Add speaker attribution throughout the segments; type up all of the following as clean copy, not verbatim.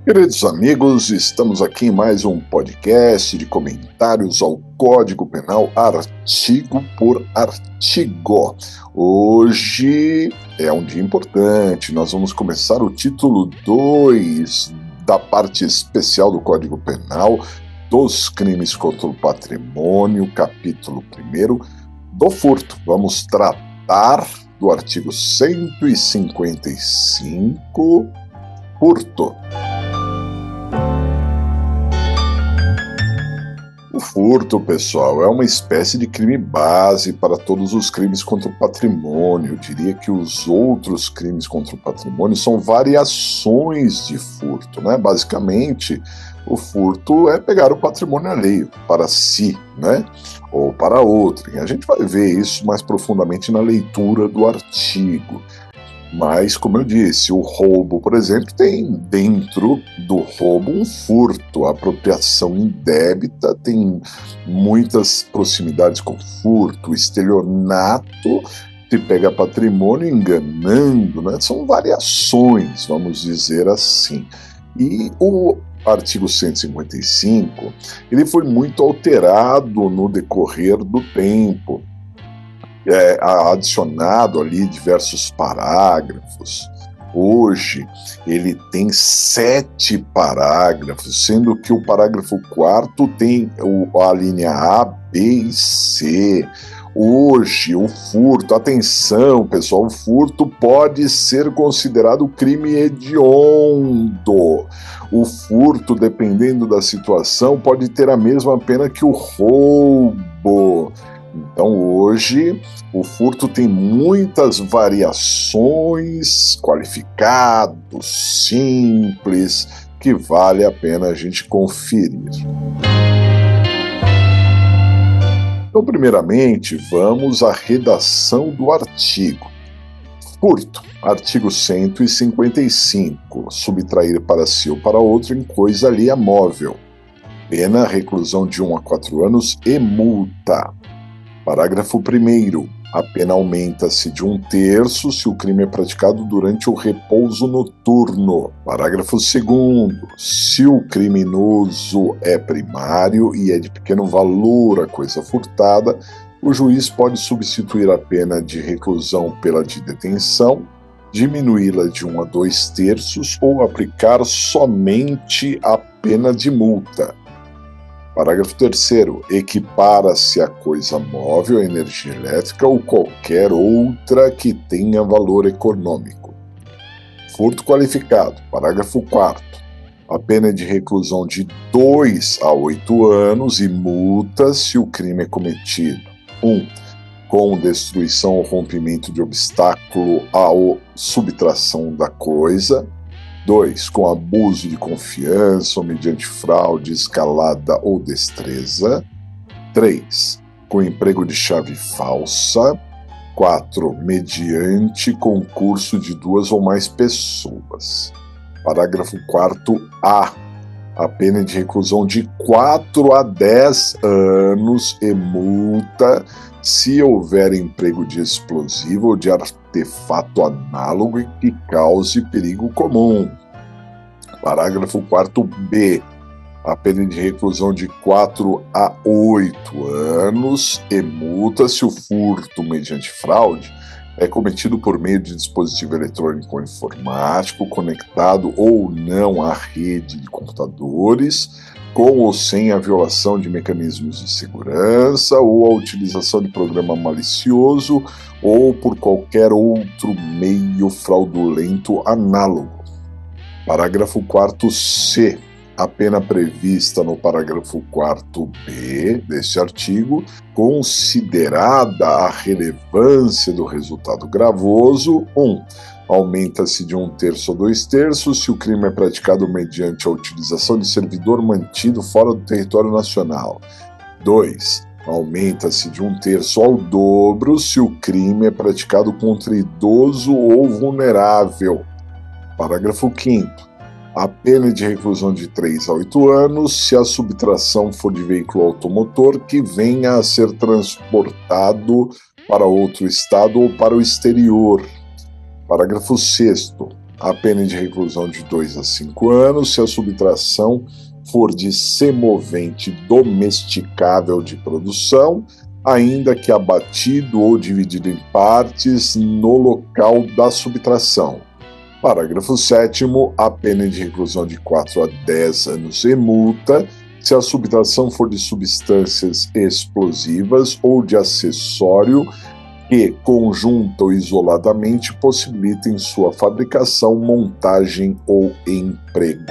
Speaker 1: Queridos amigos, estamos aqui em mais um podcast de comentários ao Código Penal, artigo por artigo. Hoje é um dia importante, nós vamos começar o título 2 da parte especial do Código Penal dos crimes contra o patrimônio, capítulo 1 do furto. Vamos tratar do artigo 155, furto. O furto, pessoal, é uma espécie de crime base para todos os crimes contra o patrimônio. Eu diria que os outros crimes contra o patrimônio são variações de furto, né? Basicamente, o furto é pegar o patrimônio alheio para si, né? Ou para outrem. A gente vai ver isso mais profundamente na leitura do artigo. Mas, como eu disse, o roubo, por exemplo, tem dentro do roubo um furto. A apropriação indébita tem muitas proximidades com furto. O estelionato se pega patrimônio enganando, né? São variações, vamos dizer assim. E o artigo 155, ele foi muito alterado no decorrer do tempo. Adicionado ali diversos parágrafos. Hoje ele tem 7 parágrafos, sendo que o parágrafo 4º tem a linha A, B e C. Hoje o furto, atenção pessoal, o furto pode ser considerado crime hediondo. O furto, dependendo da situação, pode ter a mesma pena que o roubo. Então hoje o furto tem muitas variações, qualificados, simples, que vale a pena a gente conferir. Então, primeiramente, vamos à redação do artigo. Furto, artigo 155, subtrair para si ou para outro em coisa alheia móvel. Pena, reclusão de 1 a 4 anos e multa. Parágrafo 1º. A pena aumenta-se de 1/3 se o crime é praticado durante o repouso noturno. Parágrafo 2º. Se o criminoso é primário e é de pequeno valor a coisa furtada, o juiz pode substituir a pena de reclusão pela de detenção, diminuí-la de 1 a 2/3 ou aplicar somente a pena de multa. Parágrafo 3º. Equipara-se a coisa móvel, a energia elétrica ou qualquer outra que tenha valor econômico. Furto qualificado. Parágrafo 4º. A pena é de reclusão de 2 a 8 anos e multa se o crime é cometido: 1. Com destruição ou rompimento de obstáculo à subtração da coisa. 2. Com abuso de confiança ou mediante fraude, escalada ou destreza. 3. Com emprego de chave falsa. 4. Mediante concurso de 2 ou mais pessoas. Parágrafo 4º-A. A pena é de reclusão de 4 a 10 anos e multa se houver emprego de explosivo ou de artefato análogo que cause perigo comum. Parágrafo 4º-B. A pena de reclusão de 4 a 8 anos e multa se o furto mediante fraude é cometido por meio de dispositivo eletrônico ou informático conectado ou não à rede de computadores, com ou sem a violação de mecanismos de segurança ou a utilização de programa malicioso ou por qualquer outro meio fraudulento análogo. Parágrafo 4º-C. A pena prevista no parágrafo 4º-B deste artigo, considerada a relevância do resultado gravoso: 1. Aumenta-se de 1/3 a 2/3 se o crime é praticado mediante a utilização de servidor mantido fora do território nacional. 2. Aumenta-se de 1/3 ao dobro se o crime é praticado contra idoso ou vulnerável. Parágrafo 5º. A pena é de reclusão de 3 a 8 anos se a subtração for de veículo automotor que venha a ser transportado para outro estado ou para o exterior. Parágrafo 6º. a pena de reclusão de 2 a 5 anos se a subtração for de semovente domesticável de produção, ainda que abatido ou dividido em partes no local da subtração. Parágrafo 7º, a pena de reclusão de 4 a 10 anos e multa se a subtração for de substâncias explosivas ou de acessório que, conjunta ou isoladamente, possibilitem sua fabricação, montagem ou emprego.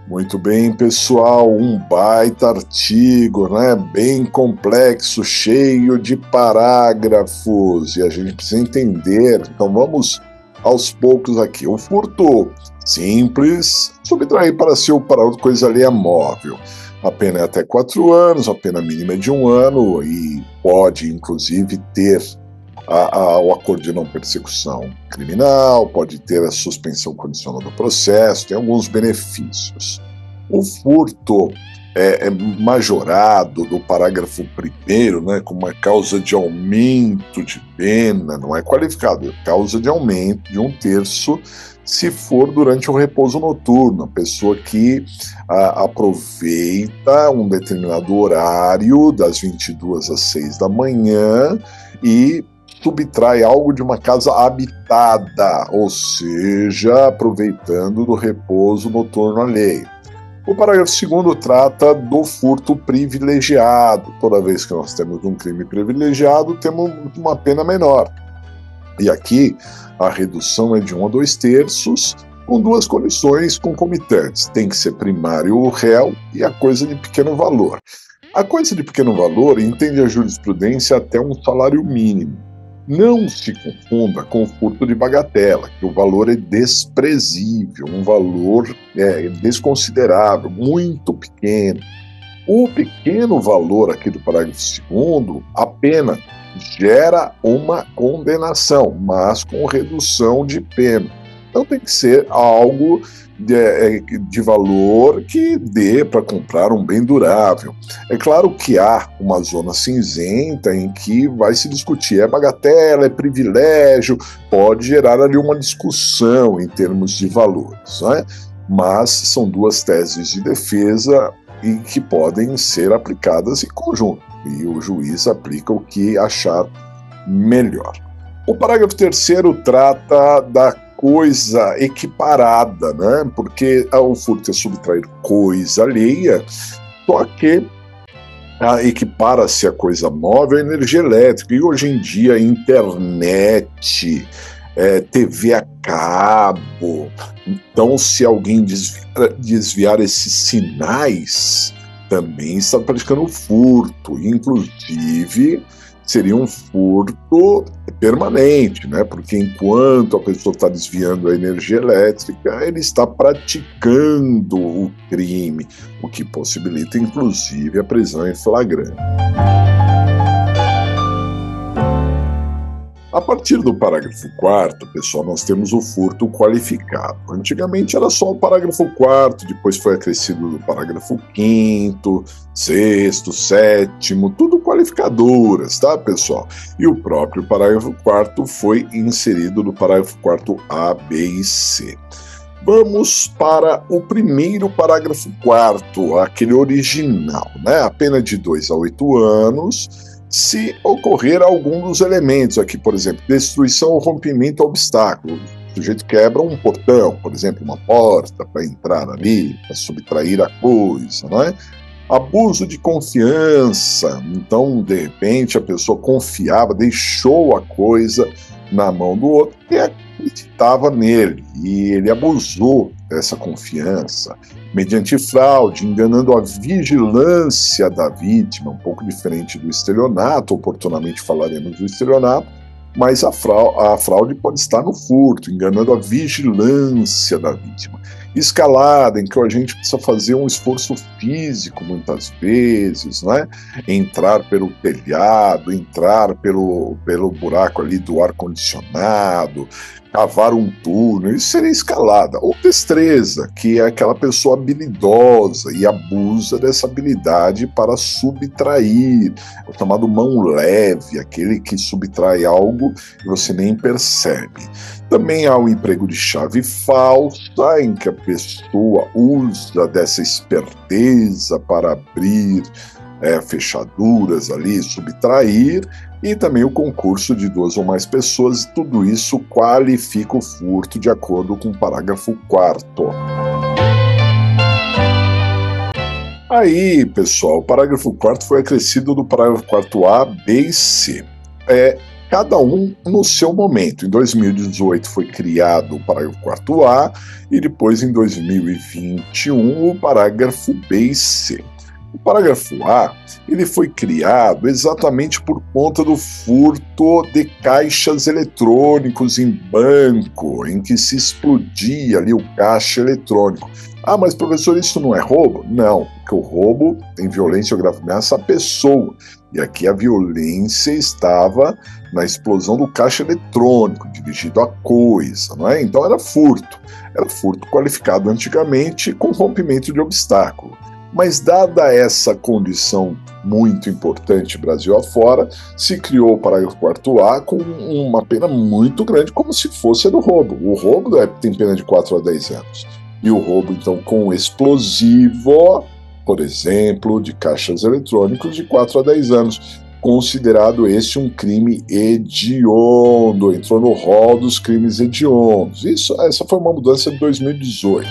Speaker 1: Muito bem, pessoal, um baita artigo, né? Bem complexo, cheio de parágrafos, e a gente precisa entender, então vamos aos poucos aqui. O furto simples, subtrair para si ou para outra coisa alheia móvel. A pena é até 4 anos, a pena mínima é de 1 ano e pode, inclusive, ter o acordo de não persecução criminal, pode ter a suspensão condicional do processo, tem alguns benefícios. O furto majorado do parágrafo 1º, né, com uma causa de aumento de pena, não é qualificado, é causa de aumento de 1/3 se for durante o repouso noturno, a pessoa que aproveita um determinado horário, das 22 às 6 da manhã, e subtrai algo de uma casa habitada, ou seja, aproveitando do repouso noturno alheio. O parágrafo 2º trata do furto privilegiado. Toda vez que nós temos um crime privilegiado, temos uma pena menor. E aqui a redução é de 1 a 2/3, com 2 condições concomitantes. Tem que ser primário o réu e a coisa de pequeno valor. A coisa de pequeno valor entende a jurisprudência até um salário mínimo. Não se confunda com o furto de bagatela, que o valor é desprezível, um valor desconsiderável, muito pequeno. O pequeno valor aqui do parágrafo 2º, a pena gera uma condenação, mas com redução de pena. Então tem que ser algo de valor que dê para comprar um bem durável. É claro que há uma zona cinzenta em que vai se discutir, é bagatela, é privilégio, pode gerar ali uma discussão em termos de valores, né? Mas são 2 teses de defesa e que podem ser aplicadas em conjunto, e o juiz aplica o que achar melhor. O parágrafo 3º trata da coisa equiparada, né? Porque o furto é subtrair coisa alheia, só que equipara-se a coisa móvel à energia elétrica, e hoje em dia internet, TV a cabo. Então, se alguém desviar esses sinais, também está praticando furto, inclusive seria um furto permanente, né? Porque enquanto a pessoa está desviando a energia elétrica, ele está praticando o crime, o que possibilita, inclusive, a prisão em flagrante. A partir do parágrafo 4º, pessoal, nós temos o furto qualificado. Antigamente era só o parágrafo 4º, depois foi acrescido do parágrafo 5º, 6º, 7º, tudo qualificadoras, tá, pessoal? E o próprio parágrafo 4º foi inserido no parágrafo 4º A, B e C. Vamos para o primeiro parágrafo 4º, aquele original, né? A pena de 2 a 8 anos, se ocorrer algum dos elementos aqui, por exemplo, destruição ou rompimento obstáculo. O sujeito quebra um portão, por exemplo, uma porta para entrar ali, para subtrair a coisa, não é? Abuso de confiança, então, de repente, a pessoa confiava, deixou a coisa na mão do outro e acreditava nele, e ele abusou dessa confiança, mediante fraude, enganando a vigilância da vítima, um pouco diferente do estelionato. Oportunamente falaremos do estelionato, mas a fraude pode estar no furto, enganando a vigilância da vítima. Escalada, em que a gente precisa fazer um esforço físico, muitas vezes, né? Entrar pelo telhado, entrar pelo buraco ali do ar-condicionado, cavar um túnel, isso seria escalada. Ou destreza, que é aquela pessoa habilidosa e abusa dessa habilidade para subtrair. É o chamado mão leve, aquele que subtrai algo e você nem percebe. Também há o emprego de chave falsa, em que a pessoa usa dessa esperteza para abrir fechaduras ali, subtrair, e também o concurso de 2 ou mais pessoas, e tudo isso qualifica o furto de acordo com o parágrafo 4º. Aí, pessoal, o parágrafo 4º foi acrescido do parágrafo 4A, B e C. Cada um no seu momento. Em 2018 foi criado o parágrafo 4A e depois em 2021 o parágrafo B e C. O parágrafo A, ele foi criado exatamente por conta do furto de caixas eletrônicos em banco, em que se explodia ali o caixa eletrônico. Ah, mas professor, isso não é roubo? Não, porque o roubo tem violência ou grave ameaça à pessoa. E aqui a violência estava na explosão do caixa eletrônico, dirigido a coisa, não é? Então era furto. Era furto qualificado antigamente com rompimento de obstáculo. Mas dada essa condição muito importante Brasil afora, se criou o parágrafo 4A com uma pena muito grande, como se fosse a do roubo. O roubo tem pena de 4 a 10 anos. E o roubo, então, com explosivo, por exemplo, de caixas eletrônicos, de 4 a 10 anos. Considerado este um crime hediondo, entrou no rol dos crimes hediondos. Essa foi uma mudança de 2018.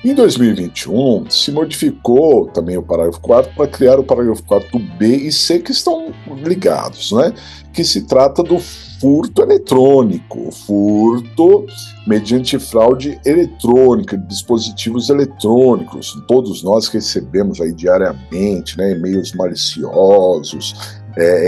Speaker 1: Em 2021, se modificou também o parágrafo 4º para criar o parágrafo 4B e C, que estão ligados, né? Que se trata do furto eletrônico, furto mediante fraude eletrônica, de dispositivos eletrônicos. Todos nós recebemos aí diariamente, né, e-mails maliciosos,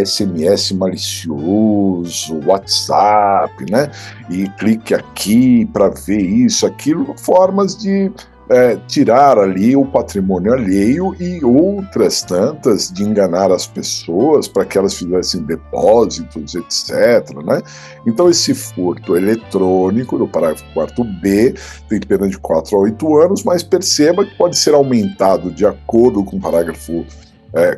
Speaker 1: SMS malicioso, WhatsApp, né? E clique aqui para ver isso, aquilo, formas de tirar ali o patrimônio alheio e outras tantas de enganar as pessoas para que elas fizessem depósitos, etc., né? Então esse furto eletrônico do parágrafo 4B tem pena de 4 a 8 anos, mas perceba que pode ser aumentado de acordo com o parágrafo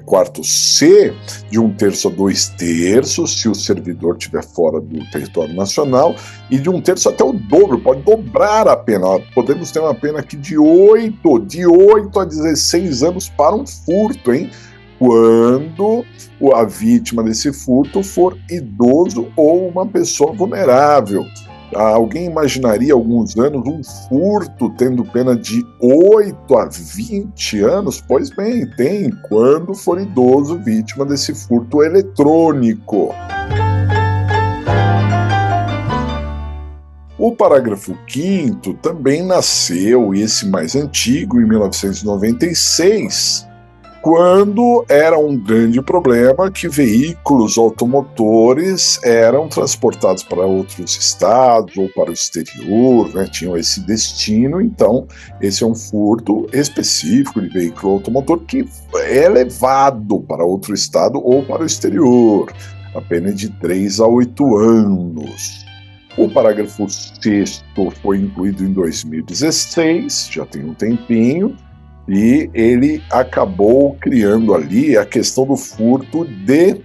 Speaker 1: 4C, de 1/3 a 2/3, se o servidor estiver fora do território nacional, e de 1/3 até o dobro, pode dobrar a pena. Podemos ter uma pena aqui de 8 a 16 anos para um furto, hein? Quando a vítima desse furto for idoso ou uma pessoa vulnerável. Alguém imaginaria há alguns anos um furto tendo pena de 8 a 20 anos? Pois bem, tem, quando for idoso vítima desse furto eletrônico. O parágrafo 5º também nasceu, esse mais antigo, em 1996, quando era um grande problema que veículos automotores eram transportados para outros estados ou para o exterior, né, tinham esse destino. Então esse é um furto específico de veículo automotor que é levado para outro estado ou para o exterior, a pena de 3 a 8 anos. O parágrafo 6º foi incluído em 2016, já tem um tempinho, e ele acabou criando ali a questão do furto de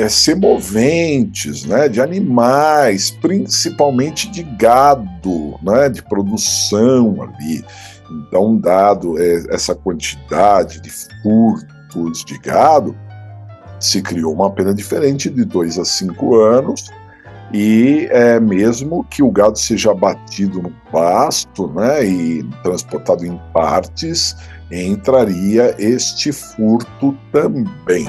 Speaker 1: semoventes, né, de animais, principalmente de gado, né, de produção ali. Então, dado essa quantidade de furtos de gado, se criou uma pena diferente de 2 a 5 anos, e mesmo que o gado seja abatido no pasto, né, e transportado em partes, entraria este furto também.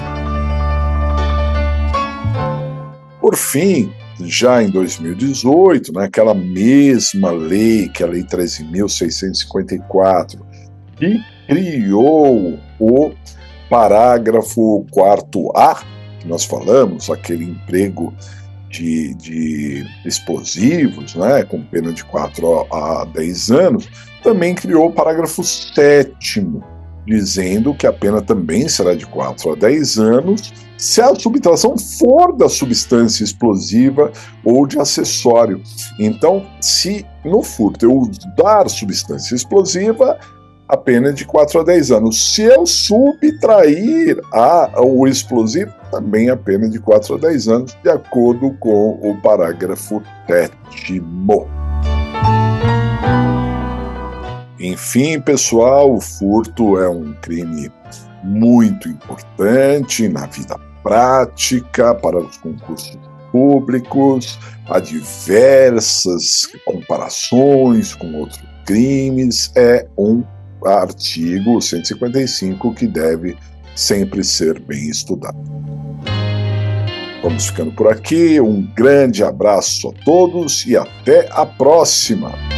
Speaker 1: Por fim, já em 2018, naquela mesma lei, que é a Lei 13.654, que criou o parágrafo 4A, que nós falamos, aquele emprego de explosivos, né, com pena de 4 a 10 anos, também criou o parágrafo 7º, dizendo que a pena também será de 4 a 10 anos se a subtração for da substância explosiva ou de acessório. Então, se no furto eu usar substância explosiva, a pena é de 4 a 10 anos. Se eu subtrair o explosivo, também a pena é de 4 a 10 anos, de acordo com o parágrafo 7º. Enfim, pessoal, o furto é um crime muito importante na vida prática, para os concursos públicos. Há diversas comparações com outros crimes. É um artigo 155 que deve sempre ser bem estudado. Vamos ficando por aqui. Um grande abraço a todos e até a próxima!